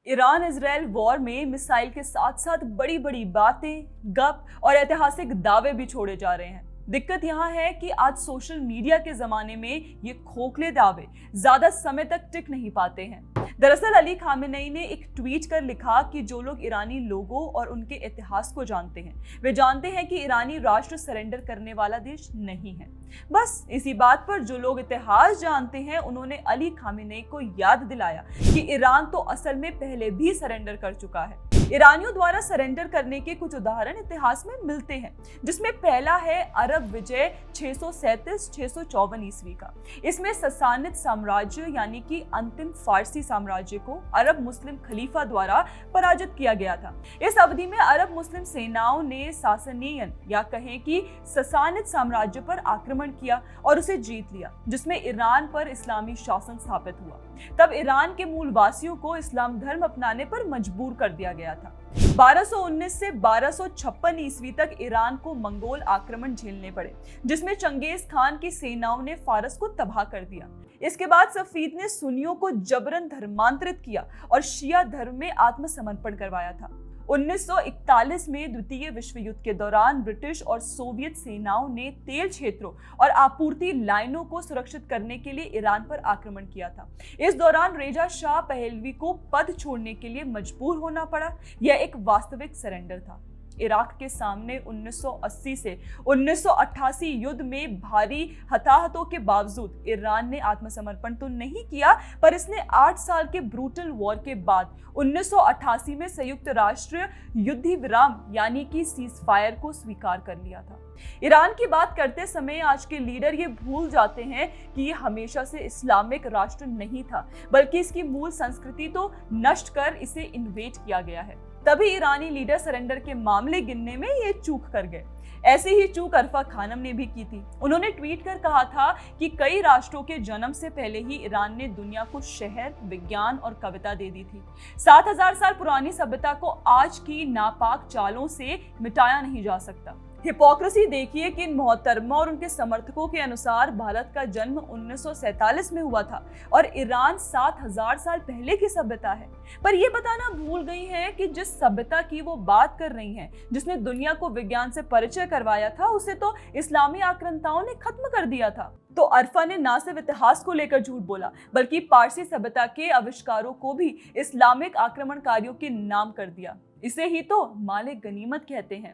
Iran Israel war में missile के साथ साथ बड़ी बड़ी बातें, गप और ऐतिहासिक दावे भी छोड़े जा रहे हैं। दिक्कत यहाँ है कि आज सोशल मीडिया के जमाने में ये खोखले दावे ज्यादा समय तक टिक नहीं पाते हैं। दरअसल अली खामेनेई ने एक ट्वीट कर लिखा कि जो लोग ईरानी लोगों और उनके इतिहास को जानते हैं वे जानते हैं कि ईरानी राष्ट्र सरेंडर करने वाला देश नहीं है। बस इसी बात पर जो लोग इतिहास जानते हैं उन्होंने अली खामेनेई को याद दिलाया कि ईरान तो असल में पहले भी सरेंडर कर चुका है। ईरानियों द्वारा सरेंडर करने के कुछ उदाहरण इतिहास में मिलते हैं, जिसमें पहला है अरब विजय 637-654 ईस्वी का। इसमें ससानिद साम्राज्य यानी कि अंतिम फारसी साम्राज्य को अरब मुस्लिम खलीफा द्वारा पराजित किया गया था। इस अवधि में अरब मुस्लिम सेनाओं ने सासनियन या कहें कि ससानिद साम्राज्य पर आक्रमण किया और उसे जीत लिया, जिसमें ईरान पर इस्लामी शासन स्थापित हुआ। तब ईरान के मूल वासियों को इस्लाम धर्म अपनाने पर मजबूर कर दिया गया था। 1219 से 1256 ईस्वी तक ईरान को मंगोल आक्रमण झेलने पड़े, जिसमें चंगेज खान की सेनाओं ने फारस को तबाह कर दिया। इसके बाद सफीद ने सुन्नियों को जबरन धर्मांतरित किया और शिया धर्म में आत्मसमर्पण करवाया था। 1941 में द्वितीय विश्व युद्ध के दौरान ब्रिटिश और सोवियत सेनाओं ने तेल क्षेत्रों और आपूर्ति लाइनों को सुरक्षित करने के लिए ईरान पर आक्रमण किया था। इस दौरान रेजा शाह पहलवी को पद छोड़ने के लिए मजबूर होना पड़ा। यह एक वास्तविक सरेंडर था। इराक के सामने 1980 से 1988 युद्ध में भारी हताहतों के बावजूद ईरान ने आत्मसमर्पण तो नहीं किया, पर इसने 8 साल के ब्रूटल वॉर के बाद 1988 में संयुक्त राष्ट्र युद्ध विराम यानी कि सीज फायर को स्वीकार कर लिया था। ईरान की बात करते समय आज के लीडर ये भूल जाते हैं कि ये हमेशा से इस्लामिक राष्ट्र नहीं था, बल्कि इसकी मूल संस्कृति तो नष्ट कर इसे इन्वेट किया गया है। तभी ईरानी लीडर सरेंडर के मामले गिनने में ये चूक कर गए। ऐसी ही चूक अरफा खानम ने भी की थी। उन्होंने ट्वीट कर कहा था कि कई राष्ट्रों के जन्म से पहले ही ईरान ने दुनिया को शहर, विज्ञान और कविता दे दी थी। 7000 साल पुरानी सभ्यता को आज की नापाक चालों से मिटाया नहीं जा सकता। हिपोक्रेसी देखिए कि इन मोहतरमा और उनके समर्थकों के अनुसार भारत का जन्म 1947 में हुआ था और ईरान 7000 साल पहले की सभ्यता है। पर यह बताना भूल गई है कि जिस सभ्यता की वो बात कर रही हैं, जिसने दुनिया को विज्ञान से परिचय करवाया था, उसे तो इस्लामी आक्रांताओं ने खत्म कर दिया था। तो अरफा ने न सिर्फ इतिहास को लेकर झूठ बोला, बल्कि पारसी सभ्यता के आविष्कारों को भी इस्लामिक आक्रमणकारियों के नाम कर दिया। इसे ही तो माले गनीमत कहते हैं।